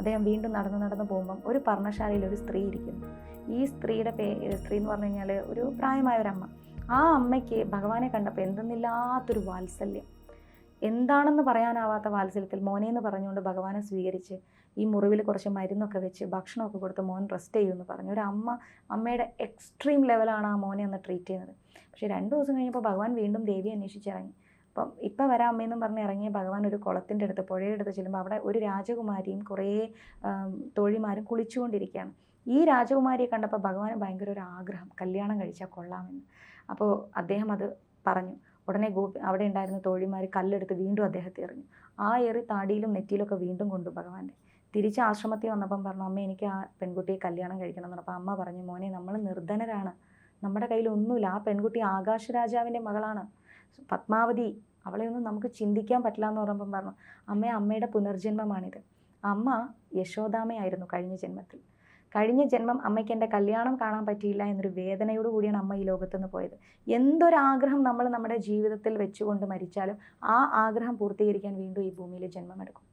അദ്ദേഹം വീണ്ടും നടന്ന് പോകുമ്പം ഒരു പർണശാലയിൽ ഒരു സ്ത്രീ ഇരിക്കുന്നു. ഈ സ്ത്രീയുടെ സ്ത്രീ എന്ന് പറഞ്ഞു കഴിഞ്ഞാൽ ഒരു പ്രായമായ ഒരമ്മ. ആ അമ്മയ്ക്ക് ഭഗവാനെ കണ്ടപ്പോൾ എന്തെന്നില്ലാത്തൊരു വാത്സല്യം, എന്താണെന്ന് പറയാനാവാത്ത വാത്സല്യത്തിൽ മോനെന്ന് പറഞ്ഞുകൊണ്ട് ഭഗവാനെ സ്വീകരിച്ച് ഈ മുറിവിൽ കുറച്ച് മരുന്നൊക്കെ വെച്ച് ഭക്ഷണമൊക്കെ കൊടുത്ത് മോൻ റെസ്റ്റ് ചെയ്യുമെന്ന് പറഞ്ഞു. ഒരു അമ്മയുടെ എക്സ്ട്രീം ലെവലാണ് ആ മോനെ അന്ന് ട്രീറ്റ് ചെയ്യുന്നത്. പക്ഷേ 2 ദിവസം കഴിഞ്ഞപ്പോൾ ഭഗവാൻ വീണ്ടും ദേവിയെ അന്വേഷിച്ചിറങ്ങി. അപ്പം ഇപ്പം വരാം അമ്മയെന്നും പറഞ്ഞ് ഇറങ്ങിയ ഭഗവാൻ ഒരു കുളത്തിൻ്റെ അടുത്ത്, പുഴയുടെ അടുത്ത് ചെല്ലുമ്പോൾ അവിടെ ഒരു രാജകുമാരിയും കുറേ തോഴിമാരും കുളിച്ചുകൊണ്ടിരിക്കുകയാണ്. ഈ രാജകുമാരിയെ കണ്ടപ്പോൾ ഭഗവാന് ഭയങ്കര ഒരു ആഗ്രഹം, കല്യാണം കഴിച്ചാൽ കൊള്ളാമെന്ന്. അപ്പോൾ അദ്ദേഹം അത് പറഞ്ഞു. ഉടനെ അവിടെ ഉണ്ടായിരുന്ന തോഴിമാർ കല്ലെടുത്ത് വീണ്ടും അദ്ദേഹത്തെ എറിഞ്ഞു. ആ എറി താടിയിലും നെറ്റിയിലൊക്കെ വീണ്ടും കൊണ്ടു ഭഗവാന്റെ. തിരിച്ച് ആശ്രമത്തിൽ വന്നപ്പം പറഞ്ഞു, അമ്മ എനിക്ക് ആ പെൺകുട്ടിയെ കല്യാണം കഴിക്കണം എന്ന് പറഞ്ഞപ്പോൾ അമ്മ പറഞ്ഞു, മോനെ നമ്മൾ നിർധനരാണ്, നമ്മുടെ കയ്യിൽ ഒന്നുമില്ല. ആ പെൺകുട്ടി ആകാശരാജാവിൻ്റെ മകളാണ്, പത്മാവതി, അവളെ ഒന്നും നമുക്ക് ചിന്തിക്കാൻ പറ്റില്ല എന്ന് പറയുമ്പം പറഞ്ഞു, അമ്മയുടെ പുനർജന്മമാണിത്. അമ്മ യശോദാമയായിരുന്നു കഴിഞ്ഞ ജന്മം അമ്മയ്ക്ക് എൻ്റെ കല്യാണം കാണാൻ പറ്റിയില്ല എന്നൊരു വേദനയോട് കൂടിയാണ് അമ്മ ഈ ലോകത്തു നിന്ന് പോയത്. എന്തൊരാഗ്രഹം നമ്മൾ നമ്മുടെ ജീവിതത്തിൽ വെച്ചുകൊണ്ട് മരിച്ചാലും ആ ആഗ്രഹം പൂർത്തീകരിക്കാൻ വീണ്ടും ഈ ഭൂമിയിൽ ജന്മമെടുക്കും.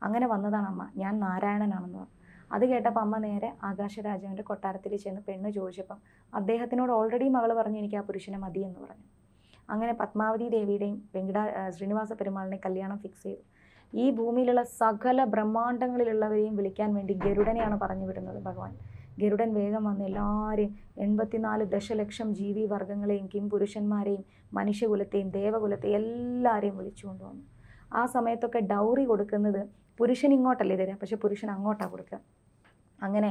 അങ്ങനെ വന്നതാണ് അമ്മ, ഞാൻ നാരായണനാണെന്ന് പറഞ്ഞു. അത് കേട്ടപ്പോൾ അമ്മ നേരെ ആകാശരാജാവിൻ്റെ കൊട്ടാരത്തിൽ ചെന്ന് പെണ്ണ് ചോദിച്ചപ്പം അദ്ദേഹത്തിനോട് ഓൾറെഡി മകൾ പറഞ്ഞു, എനിക്ക് ആ പുരുഷനെ മതി എന്ന് പറഞ്ഞു. അങ്ങനെ പത്മാവതി ദേവിയുടെയും ശ്രീനിവാസ പെരുമാളിനെയും കല്യാണം ഫിക്സ് ചെയ്തു. ഈ ഭൂമിയിലുള്ള സകല ബ്രഹ്മാണ്ടങ്ങളിലുള്ളവരെയും വിളിക്കാൻ വേണ്ടി ഗരുഡനെയാണ് പറഞ്ഞു വിടുന്നത് ഭഗവാൻ. ഗരുഡൻ വേഗം വന്ന് എല്ലാവരെയും 84 ദശലക്ഷം ജീവി വർഗങ്ങളെയും കിംപുരുഷന്മാരെയും മനുഷ്യകുലത്തെയും ദേവകുലത്തെയും എല്ലാവരെയും വിളിച്ചു കൊണ്ടുവന്നു. ആ സമയത്തൊക്കെ ഡൗറി കൊടുക്കുന്നത് പുരുഷൻ ഇങ്ങോട്ടല്ലേ തരിക, പക്ഷെ പുരുഷൻ അങ്ങോട്ടാണ് കൊടുക്കുക. അങ്ങനെ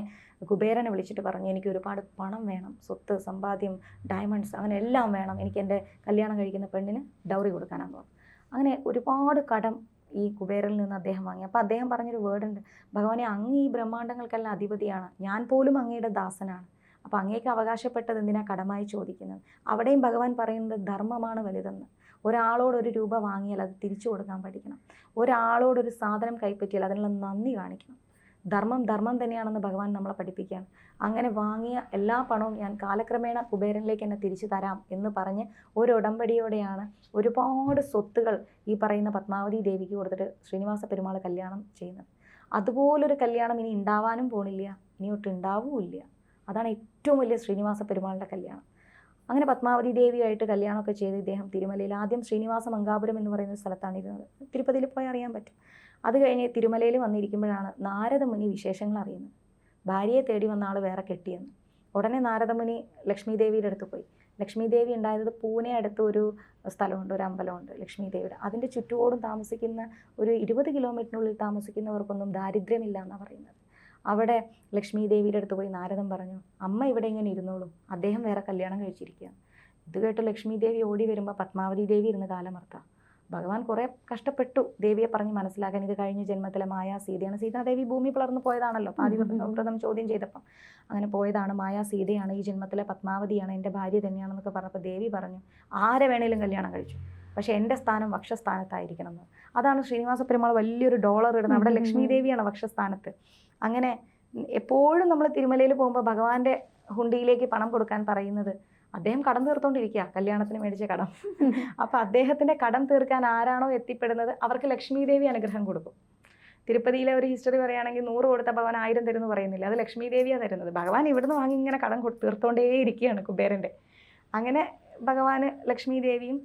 കുബേരനെ വിളിച്ചിട്ട് പറഞ്ഞു, എനിക്ക് ഒരുപാട് പണം വേണം, സ്വത്ത് സമ്പാദ്യം ഡയമണ്ട്സ് അങ്ങനെ എല്ലാം വേണം, എനിക്ക് എൻ്റെ കല്യാണം കഴിക്കുന്ന പെണ്ണിന് ഡൗറി കൊടുക്കാനാന്ന് പറഞ്ഞു. അങ്ങനെ ഒരുപാട് കടം ഈ കുബേരനിൽ നിന്ന് അദ്ദേഹം വാങ്ങി. അപ്പോൾ അദ്ദേഹം പറഞ്ഞൊരു വേർഡുണ്ട്, ഭഗവാനെ അങ്ങ് ഈ ബ്രഹ്മാണ്ടങ്ങൾക്കെല്ലാം അധിപതിയാണ്, ഞാൻ പോലും അങ്ങയുടെ ദാസനാണ്, അപ്പോൾ അങ്ങേക്ക് അവകാശപ്പെട്ടത് എന്തിനാ കടമായി ചോദിക്കുന്നത്? അവിടെയും ഭഗവാൻ പറയുന്നത് ധർമ്മമാണ് വലുതെന്ന്. ഒരാളോട് 1 രൂപ വാങ്ങിയാൽ അത് തിരിച്ചു കൊടുക്കാൻ പഠിക്കണം. ഒരാളോടൊരു സാധനം കൈപ്പറ്റിയാൽ അതിനുള്ള നന്ദി കാണിക്കണം. ധർമ്മം തന്നെയാണെന്ന് ഭഗവാൻ നമ്മളെ പഠിപ്പിക്കുകയാണ്. അങ്ങനെ വാങ്ങിയ എല്ലാ പണവും ഞാൻ കാലക്രമേണ കുബേരനിലേക്ക് എന്നെ തിരിച്ചു തരാം എന്ന് പറഞ്ഞ് ഒരു ഉടമ്പടിയോടെയാണ് ഒരുപാട് സ്വത്തുകൾ ഈ പറയുന്ന പത്മാവതി ദേവിക്ക് കൊടുത്തിട്ട് ശ്രീനിവാസ പെരുമാൾ കല്യാണം ചെയ്യുന്നത്. അതുപോലൊരു കല്യാണം ഇനി ഉണ്ടാവാനും പോണില്ല, ഇനിയൊട്ട് ഉണ്ടാവുമില്ല. അതാണ് ഏറ്റവും വലിയ ശ്രീനിവാസ പെരുമാളിൻ്റെ കല്യാണം. അങ്ങനെ പത്മാവതി ദേവിയായിട്ട് കല്യാണമൊക്കെ ചെയ്ത് ഇദ്ദേഹം തിരുമലയിൽ, ആദ്യം ശ്രീനിവാസ മംഗാപുരം എന്ന് പറയുന്ന സ്ഥലത്താണ് ഇരുന്നത്. തിരുപ്പതിയിൽ പോയി അറിയാൻ പറ്റും. അത് കഴിഞ്ഞ് തിരുമലയിൽ വന്നിരിക്കുമ്പോഴാണ് നാരദമുനി വിശേഷങ്ങൾ അറിയുന്നത്. ഭാര്യയെ തേടി വന്ന ആൾ വേറെ കെട്ടിയെന്ന്. ഉടനെ നാരദമുനി ലക്ഷ്മി ദേവിയുടെ അടുത്ത് പോയി. ലക്ഷ്മി ദേവി ഉണ്ടായത് പൂനെ അടുത്ത് ഒരു സ്ഥലമുണ്ട്, ഒരു അമ്പലമുണ്ട് ലക്ഷ്മി ദേവിയുടെ. അതിൻ്റെ ചുറ്റോടും താമസിക്കുന്ന ഒരു 20 കിലോമീറ്ററിനുള്ളിൽ താമസിക്കുന്നവർക്കൊന്നും ദാരിദ്ര്യമില്ല എന്നാണ് പറയുന്നത്. അവിടെ ലക്ഷ്മി ദേവിയുടെ അടുത്ത് പോയി നാരദൻ പറഞ്ഞു, അമ്മ ഇവിടെ ഇങ്ങനെ ഇരുന്നോളൂ, അദ്ദേഹം വേറെ കല്യാണം കഴിച്ചിരിക്കുകയാണ്. ഇത് കേട്ട് ലക്ഷ്മി ദേവി ഓടി വരുമ്പോൾ പത്മാവതി ദേവി ഇരുന്ന് കാലമർത്താം. ഭഗവാൻ കുറേ കഷ്ടപ്പെട്ടു ദേവിയെ പറഞ്ഞ് മനസ്സിലാക്കാൻ. ഇത് കഴിഞ്ഞ ജന്മത്തിലെ മായാ സീതയാണ്. സീതാദേവി ഭൂമി പിളർന്ന് പോയതാണല്ലോ പാതിവ്രതം ചോദ്യം ചെയ്തപ്പം. അങ്ങനെ പോയതാണ്, മായാ സീതയാണ്, ഈ ജന്മത്തിലെ പത്മാവതിയാണ്, എൻ്റെ ഭാര്യ തന്നെയാണെന്നൊക്കെ പറഞ്ഞപ്പോൾ ദേവി പറഞ്ഞു, ആരെ വേണേലും കല്യാണം കഴിച്ചു, പക്ഷേ എൻ്റെ സ്ഥാനം വക്ഷസ്ഥാനത്തായിരിക്കണം എന്ന്. അതാണ് ശ്രീനിവാസ പെരുമാൾ വലിയൊരു ഡോളർ ഇടുന്നത്. അവിടെ ലക്ഷ്മി ദേവിയാണ് വക്ഷസ്ഥാനത്ത്. അങ്ങനെ എപ്പോഴും നമ്മൾ തിരുമലയിൽ പോകുമ്പോൾ ഭഗവാന്റെ ഹുണ്ടിയിലേക്ക് പണം കൊടുക്കാൻ പറയുന്നത്, അദ്ദേഹം കടം തീർത്തോണ്ടിരിക്കുക, കല്യാണത്തിന് മേടിച്ച കടം. അപ്പം അദ്ദേഹത്തിൻ്റെ കടം തീർക്കാൻ ആരാണോ എത്തിപ്പെടുന്നത് അവർക്ക് ലക്ഷ്മി ദേവി അനുഗ്രഹം കൊടുക്കും. തിരുപ്പതിയിലെ ഒരു ഹിസ്റ്ററി പറയുകയാണെങ്കിൽ 100 കൊടുത്ത ഭഗവാൻ 1000 തരുമെന്ന് പറയുന്നില്ല, അത് ലക്ഷ്മി ദേവിയാണ് തരുന്നത്. ഭഗവാൻ ഇവിടുന്ന് വാങ്ങി ഇങ്ങനെ കടം തീർത്തോണ്ടേ ഇരിക്കുകയാണ് കുബേരൻ്റെ. അങ്ങനെ ഭഗവാന് ലക്ഷ്മി ദേവിയും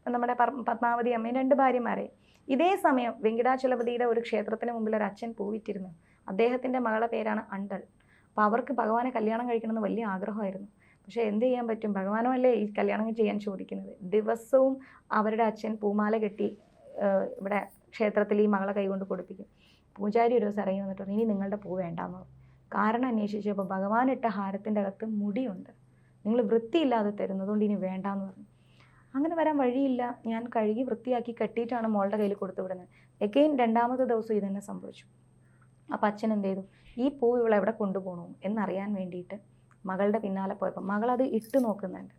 നമ്മുടെ പത്മാവതി അമ്മയും 2 ഭാര്യമാരെ. ഇതേ സമയം വെങ്കിടാചലപതിയുടെ ഒരു ക്ഷേത്രത്തിന് മുമ്പിൽ ഒരു അച്ഛൻ പൂവിറ്റിരുന്നു. അദ്ദേഹത്തിൻ്റെ മകളുടെ പേരാണ് അണ്ടൽ. അപ്പോൾ അവർക്ക് ഭഗവാനെ കല്യാണം കഴിക്കണമെന്ന് വലിയ ആഗ്രഹമായിരുന്നു. പക്ഷേ എന്ത് ചെയ്യാൻ പറ്റും, ഭഗവാനും അല്ലേ ഈ കല്യാണം ചെയ്യാൻ ചോദിക്കുന്നത്. ദിവസവും അവരുടെ അച്ഛൻ പൂമാല കെട്ടി ഇവിടെ ക്ഷേത്രത്തിൽ ഈ മകളെ കൈകൊണ്ട് കൊടുപ്പിക്കും. പൂജാരി ഒരു ദിവസം ഇറങ്ങി വന്നിട്ട് പറഞ്ഞു, ഇനി നിങ്ങളുടെ പൂ വേണ്ടാന്ന് പറഞ്ഞു. കാരണം അന്വേഷിച്ചപ്പോൾ ഭഗവാൻ ഇട്ട ഹാരത്തിൻ്റെ അകത്ത് മുടിയുണ്ട്, നിങ്ങൾ വൃത്തിയില്ലാതെ തരുന്നതുകൊണ്ട് ഇനി വേണ്ടാന്ന് പറഞ്ഞു. അങ്ങനെ വരാൻ വഴിയില്ല, ഞാൻ കഴുകി വൃത്തിയാക്കി കെട്ടിയിട്ടാണ് മോളുടെ കയ്യിൽ കൊടുത്തു വിടുന്നത്. എഗെയിൻ 2ാമത്തെ ദിവസം ഇതന്നെ സംഭവിച്ചു. അപ്പം അച്ഛൻ എന്ത് ചെയ്തു, ഈ പൂ ഇവളെവിടെ കൊണ്ടുപോകണു എന്നറിയാൻ വേണ്ടിയിട്ട് മകളുടെ പിന്നാലെ പോയപ്പോൾ മകളത് ഇട്ട് നോക്കുന്നുണ്ട്.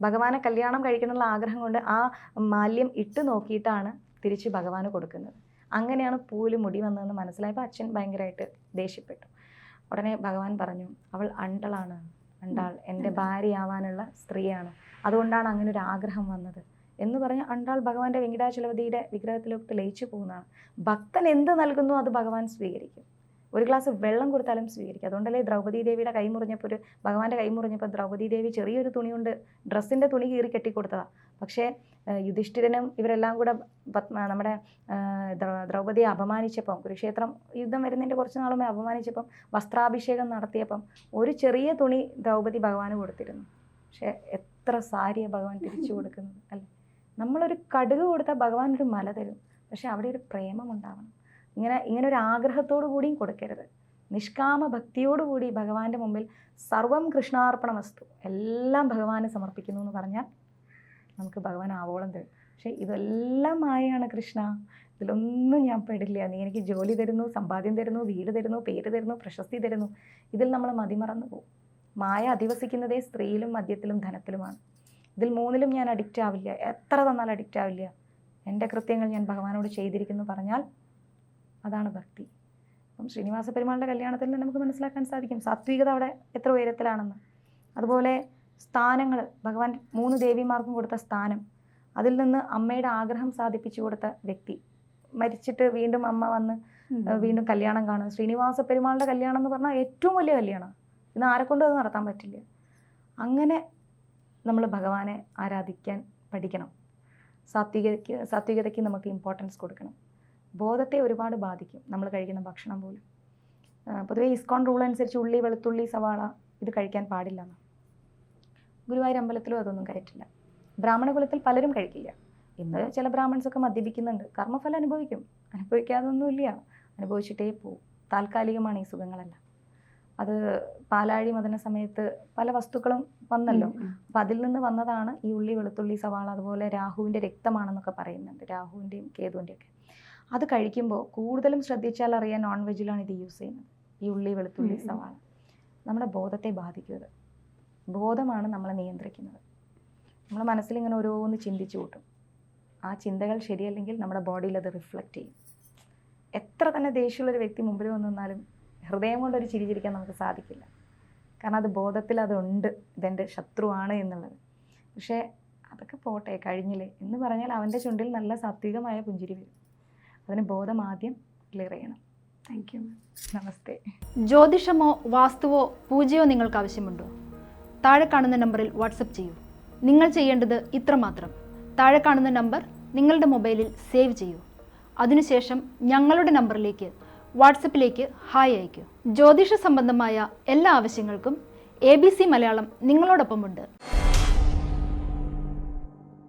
ഭഗവാനെ കല്യാണം കഴിക്കണമെന്നുള്ള ആഗ്രഹം കൊണ്ട് ആ മാല്യം ഇട്ട് നോക്കിയിട്ടാണ് തിരിച്ച് ഭഗവാന് കൊടുക്കുന്നത്. അങ്ങനെയാണ് പൂവിൽ മുടി വന്നതെന്ന് മനസ്സിലായപ്പോൾ അച്ഛൻ ഭയങ്കരമായിട്ട് ദേഷ്യപ്പെട്ടു. ഉടനെ ഭഗവാൻ പറഞ്ഞു, അവൾ അണ്ടളാണ്, അണ്ടാൾ എൻ്റെ ഭാര്യയാവാനുള്ള സ്ത്രീയാണ്, അതുകൊണ്ടാണ് അങ്ങനെ ഒരു ആഗ്രഹം വന്നത് എന്ന് പറഞ്ഞ് അണ്ടാൾ ഭഗവാന്റെ വെങ്കിടാചലപതിയുടെ വിഗ്രഹത്തിലോട്ട് ലയിച്ചു പോകുന്നതാണ്. ഭക്തൻ എന്ത് നൽകുന്നു അത് ഭഗവാൻ സ്വീകരിക്കും. ഒരു ഗ്ലാസ് വെള്ളം കൊടുത്താലും സ്വീകരിക്കും. അതുകൊണ്ടല്ലേ ദ്രൗപദി ദേവിയുടെ കൈ മുറിഞ്ഞപ്പോൾ, ഭഗവാന്റെ കൈ മുറിഞ്ഞപ്പോൾ ദ്രൗപദി ദേവി ചെറിയൊരു തുണി കൊണ്ട് ഡ്രസ്സിൻ്റെ തുണി കീറി കെട്ടിക്കൊടുത്തതാണ്. പക്ഷേ യുധിഷ്ഠിരനും ഇവരെല്ലാം കൂടെ നമ്മുടെ ദ്രൗപദിയെ അപമാനിച്ചപ്പം, കുരുക്ഷേത്രം യുദ്ധം വരുന്നതിൻ്റെ കുറച്ച് നാളുമേ അപമാനിച്ചപ്പം, വസ്ത്രാഭിഷേകം നടത്തിയപ്പം ഒരു ചെറിയ തുണി ദ്രൗപദി ഭഗവാന് കൊടുത്തിരുന്നു. പക്ഷേ എത്ര സാരിയാണ് ഭഗവാൻ തിരിച്ചു കൊടുക്കുന്നത് അല്ലേ? നമ്മളൊരു കടുക് കൊടുത്താൽ ഭഗവാൻ ഒരു മല തരും. പക്ഷെ അവിടെ ഒരു പ്രേമം ഉണ്ടാവണം. ഇങ്ങനെ ഒരു ആഗ്രഹത്തോടു കൂടിയും കൊടുക്കരുത്. നിഷ്കാമ ഭക്തിയോടുകൂടി ഭഗവാന്റെ മുമ്പിൽ സർവം കൃഷ്ണാർപ്പണമസ്തു, എല്ലാം ഭഗവാന് സമർപ്പിക്കുന്നു എന്ന് പറഞ്ഞാൽ നമുക്ക് ഭഗവാൻ ആവോളം തരും. പക്ഷേ ഇതെല്ലാം മായയാണ് കൃഷ്ണ, ഇതിലൊന്നും ഞാൻ പെടില്ല. നീ എനിക്ക് ജോലി തരുന്നു, സമ്പാദ്യം തരുന്നു, വീട് തരുന്നു, പേര് തരുന്നു, പ്രശസ്തി തരുന്നു. ഇതിൽ നമ്മൾ മതിമറന്നു പോകും. മായ അധിവസിക്കുന്നതേ സ്ത്രീയിലും മദ്യത്തിലും ധനത്തിലുമാണ്. ഇതിൽ മൂന്നിലും ഞാൻ അഡിക്റ്റ് ആവില്ല. എത്ര തന്നാൽ അഡിക്റ്റ് ആവില്ല. എൻ്റെ കൃത്യങ്ങൾ ഞാൻ ഭഗവാനോട് ചെയ്തിരിക്കുന്നു പറഞ്ഞാൽ അതാണ് ഭക്തി. അപ്പം ശ്രീനിവാസ പെരുമാളുടെ കല്യാണത്തിൽ നിന്ന് നമുക്ക് മനസ്സിലാക്കാൻ സാധിക്കും സാത്വികത അവിടെ എത്ര ഉയരത്തിലാണെന്ന്. അതുപോലെ സ്ഥാനങ്ങൾ, ഭഗവാൻ 3 ദേവിമാർക്കും കൊടുത്ത സ്ഥാനം, അതിൽ നിന്ന് അമ്മയുടെ ആഗ്രഹം സാധിപ്പിച്ചു കൊടുത്ത വ്യക്തി, മരിച്ചിട്ട് വീണ്ടും അമ്മ വന്ന് വീണ്ടും കല്യാണം കാണും. ശ്രീനിവാസ പെരുമാളുടെ കല്യാണം എന്ന് പറഞ്ഞാൽ ഏറ്റവും വലിയ കല്യാണം. ഇന്ന് ആരെക്കൊണ്ടും അത് നടത്താൻ പറ്റില്ല. അങ്ങനെ നമ്മൾ ഭഗവാനെ ആരാധിക്കാൻ പഠിക്കണം. സാത്വികതയ്ക്ക് നമുക്ക് ഇമ്പോർട്ടൻസ് കൊടുക്കണം. ബോധത്തെ ഒരുപാട് ബാധിക്കും നമ്മൾ കഴിക്കുന്ന ഭക്ഷണം പോലും. പൊതുവേ ഇസ്കോൺ റൂൾ അനുസരിച്ച് ഉള്ളി, വെളുത്തുള്ളി, സവാള ഇത് കഴിക്കാൻ പാടില്ലെന്ന്. ഗുരുവായൂർ അമ്പലത്തിലും അതൊന്നും കഴിച്ചില്ല. ബ്രാഹ്മണ കുലത്തിൽ പലരും കഴിക്കില്ല. ഇന്ന് ചില ബ്രാഹ്മൺസൊക്കെ മദ്യപിക്കുന്നുണ്ട്. കർമ്മഫലം അനുഭവിക്കും, അനുഭവിക്കാതൊന്നുമില്ല, അനുഭവിച്ചിട്ടേ പോവും. താൽക്കാലികമാണ് ഈ സുഖങ്ങളെല്ലാം. അത് പാലാഴി മദന സമയത്ത് പല വസ്തുക്കളും വന്നല്ലോ. അപ്പം അതിൽ നിന്ന് വന്നതാണ് ഈ ഉള്ളി, വെളുത്തുള്ളി, സവാള. അതുപോലെ രാഹുവിൻ്റെ രക്തമാണെന്നൊക്കെ പറയുന്നുണ്ട്, രാഹുവിൻ്റെയും കേതുവിൻ്റെയും ഒക്കെ. അത് കഴിക്കുമ്പോൾ കൂടുതലും ശ്രദ്ധിച്ചാൽ അറിയാൻ നോൺ വെജിലാണ് ഇത് യൂസ് ചെയ്യുന്നത്, ഈ ഉള്ളി, വെളുത്തുള്ളി, സവാള. നമ്മുടെ ബോധത്തെ ബാധിക്കുന്നത്. ബോധമാണ് നമ്മളെ നിയന്ത്രിക്കുന്നത്. നമ്മുടെ മനസ്സിലിങ്ങനെ ഓരോന്ന് ചിന്തിച്ചു കൂട്ടും. ആ ചിന്തകൾ ശരിയല്ലെങ്കിൽ നമ്മുടെ ബോഡിയിൽ അത് റിഫ്ലക്റ്റ് ചെയ്യും. എത്ര തന്നെ ദേഷ്യമുള്ളൊരു വ്യക്തി മുമ്പിൽ വന്നു നിന്നാലും ഹൃദയം കൊണ്ടൊരു ചിരി ചിരിക്കാൻ നമുക്ക് സാധിക്കില്ല. കാരണം അത് ബോധത്തിൽ അതുണ്ട്, ഇതെൻ്റെ ശത്രുവാണ് എന്നുള്ളത്. പക്ഷേ അതൊക്കെ പോട്ടെ, കഴിഞ്ഞില്ലേ എന്ന് പറഞ്ഞാൽ അവൻ്റെ ചുണ്ടിൽ നല്ല സാത്വികമായ പുഞ്ചിരി വരും. അതിന് ബോധം ആദ്യം ക്ലിയർ ചെയ്യണം. Thank you. നമസ്തേ. ജ്യോതിഷമോ വാസ്തുവോ പൂജയോ നിങ്ങൾക്ക് ആവശ്യമുണ്ടോ? താഴെ കാണുന്ന നമ്പറിൽ വാട്സപ്പ് ചെയ്യൂ. നിങ്ങൾ ചെയ്യേണ്ടത് ഇത്രമാത്രം. താഴെ കാണുന്ന നമ്പർ നിങ്ങളുടെ മൊബൈലിൽ സേവ് ചെയ്യൂ. അതിനുശേഷം ഞങ്ങളുടെ നമ്പറിലേക്ക് വാട്സപ്പിലേക്ക് ഹായ് അയയ്ക്കൂ. ജ്യോതിഷ സംബന്ധമായ എല്ലാ ആവശ്യങ്ങൾക്കും ABC മലയാളം നിങ്ങളോടൊപ്പമുണ്ട്.